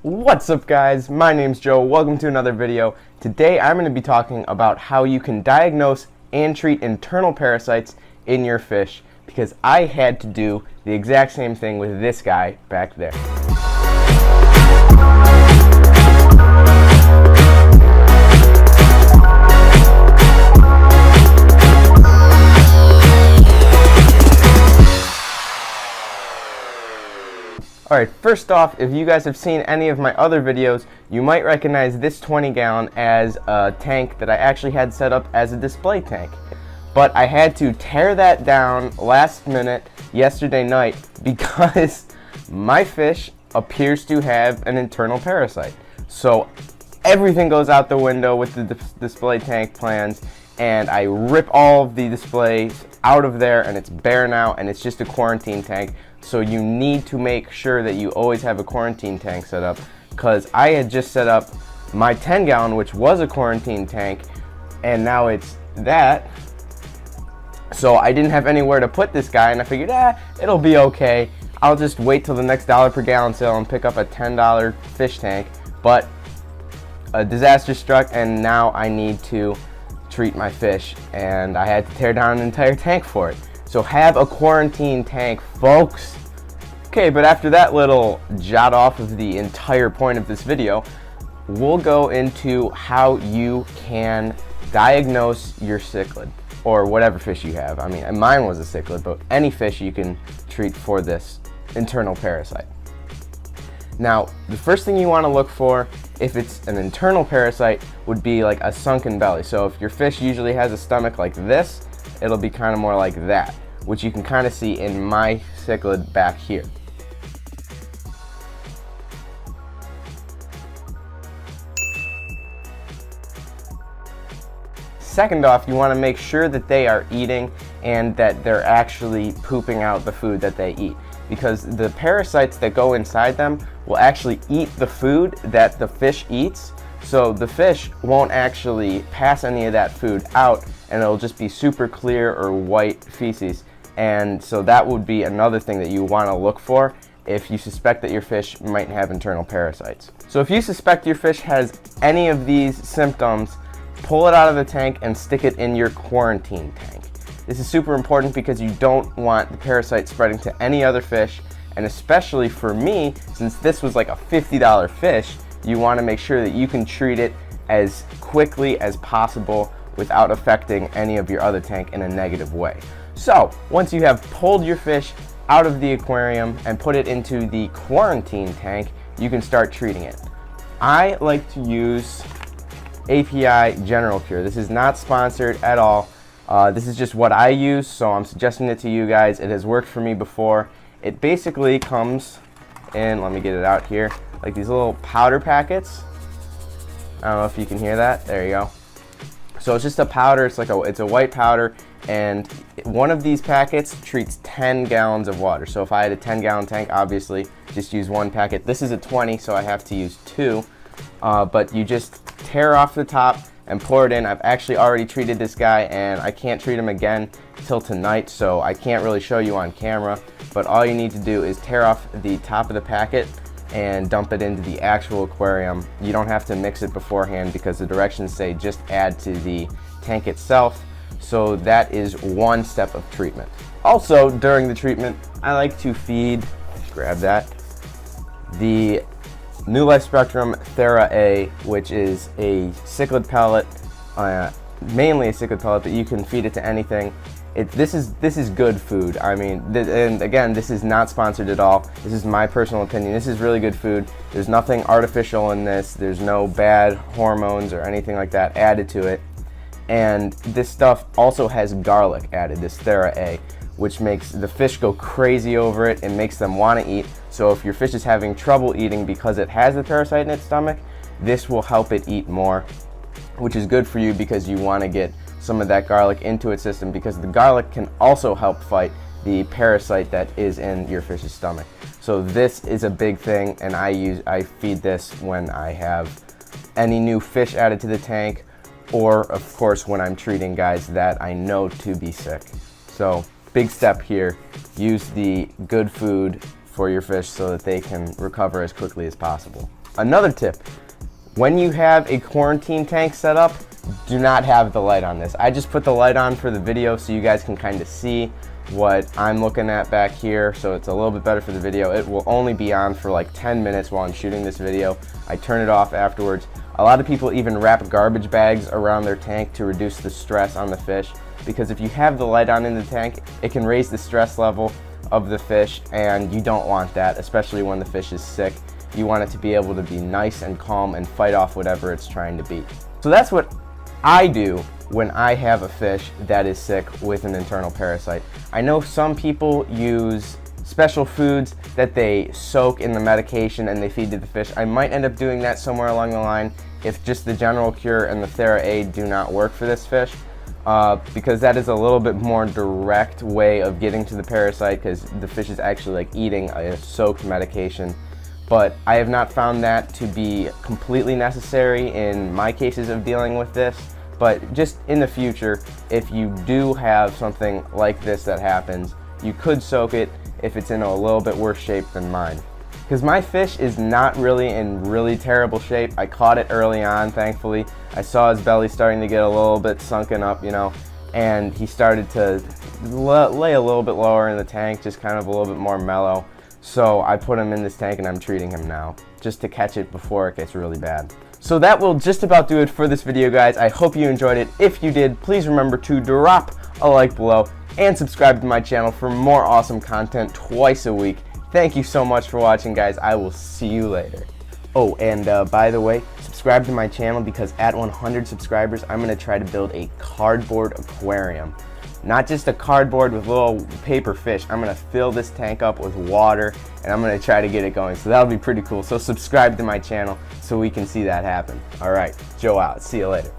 What's up guys, my name's Joe, welcome to another video. Today I'm going to be talking about how you can diagnose and treat internal parasites in your fish, because I had to do the exact same thing with this guy back there. Alright, first off, if you guys have seen any of my other videos, you might recognize this 20-gallon as a tank that I actually had set up as a display tank. But I had to tear that down last minute yesterday night because my fish appears to have an internal parasite. So everything goes out the window with the display tank plans, and I rip all of the displays out of there, and it's bare now, and it's just a quarantine tank. So you need to make sure that you always have a quarantine tank set up, because I had just set up my 10-gallon, which was a quarantine tank, and now it's that. So I didn't have anywhere to put this guy, and I figured, it'll be okay. I'll just wait till the next dollar per gallon sale and pick up a $10 fish tank. But a disaster struck, and now I need to treat my fish, and I had to tear down an entire tank for it. So have a quarantine tank, folks. Okay, but after that little jot off of the entire point of this video, we'll go into how you can diagnose your cichlid, or whatever fish you have. I mean, mine was a cichlid, but any fish you can treat for this internal parasite. Now, the first thing you want to look for, if it's an internal parasite, would be like a sunken belly. So if your fish usually has a stomach like this, it'll be kind of more like that, which you can kind of see in my cichlid back here. Second off, you want to make sure that they are eating and that they're actually pooping out the food that they eat, because the parasites that go inside them will actually eat the food that the fish eats. So the fish won't actually pass any of that food out, and it'll just be super clear or white feces. And so that would be another thing that you want to look for if you suspect that your fish might have internal parasites. So if you suspect your fish has any of these symptoms, pull it out of the tank and stick it in your quarantine tank. This is super important because you don't want the parasite spreading to any other fish, and especially for me, since this was like a $50 fish, you want to make sure that you can treat it as quickly as possible without affecting any of your other tank in a negative way. So once you have pulled your fish out of the aquarium and put it into the quarantine tank, you can start treating it. I like to use API General Cure. This is not sponsored at all. This is just what I use, so I'm suggesting it to you guys. It has worked for me before. It basically comes in, let me get it out here, like these little powder packets. I don't know if you can hear that. There you go. So it's just a powder. It's a white powder, and one of these packets treats 10 gallons of water. So if I had a 10-gallon tank, obviously just use one packet. This is a 20, so I have to use two. But you just tear off the top and pour it in. I've actually already treated this guy, and I can't treat him again till tonight, so I can't really show you on camera. But all you need to do is tear off the top of the packet and dump it into the actual aquarium. You don't have to mix it beforehand because the directions say just add to the tank itself. So that is one step of treatment. Also, during the treatment, I like to feed, grab that, the New Life Spectrum Thera A, which is a cichlid pellet, mainly a cichlid pellet, but you can feed it to anything. This is good food. I mean, and again, this is not sponsored at all. This is my personal opinion. This is really good food. There's nothing artificial in this. There's no bad hormones or anything like that added to it. And this stuff also has garlic added, this Thera A, which makes the fish go crazy over it and makes them want to eat. So if your fish is having trouble eating because it has the parasite in its stomach, this will help it eat more, which is good for you because you want to get some of that garlic into its system, because the garlic can also help fight the parasite that is in your fish's stomach. So this is a big thing, and I feed this when I have any new fish added to the tank, or of course when I'm treating guys that I know to be sick. So big step here, use the good food for your fish so that they can recover as quickly as possible. Another tip, when you have a quarantine tank set up, do not have the light on this. I just put the light on for the video so you guys can kind of see what I'm looking at back here, so it's a little bit better for the video. It will only be on for like 10 minutes while I'm shooting this video. I turn it off afterwards. A lot of people even wrap garbage bags around their tank to reduce the stress on the fish, because if you have the light on in the tank, it can raise the stress level of the fish, and you don't want that, especially when the fish is sick. You want it to be able to be nice and calm and fight off whatever it's trying to beat. So that's what I do when I have a fish that is sick with an internal parasite. I know some people use special foods that they soak in the medication and they feed to the fish. I might end up doing that somewhere along the line if just the general cure and the TheraAid do not work for this fish, because that is a little bit more direct way of getting to the parasite, because the fish is actually like eating a soaked medication. But I have not found that to be completely necessary in my cases of dealing with this. But just in the future, if you do have something like this that happens, you could soak it if it's in a little bit worse shape than mine. Because my fish is not really in really terrible shape. I caught it early on, thankfully. I saw his belly starting to get a little bit sunken up, you know, and he started to lay a little bit lower in the tank, just kind of a little bit more mellow. So I put him in this tank and I'm treating him now, just to catch it before it gets really bad. So that will just about do it for this video, guys. I hope you enjoyed it. If you did, please remember to drop a like below and subscribe to my channel for more awesome content twice a week. Thank you so much for watching, guys. I will see you later. Oh, and by the way, subscribe to my channel, because at 100 subscribers, I'm going to try to build a cardboard aquarium. Not just a cardboard with little paper fish. I'm going to fill this tank up with water, and I'm going to try to get it going. So that'll be pretty cool. So subscribe to my channel so we can see that happen. All right, Joe out. See you later.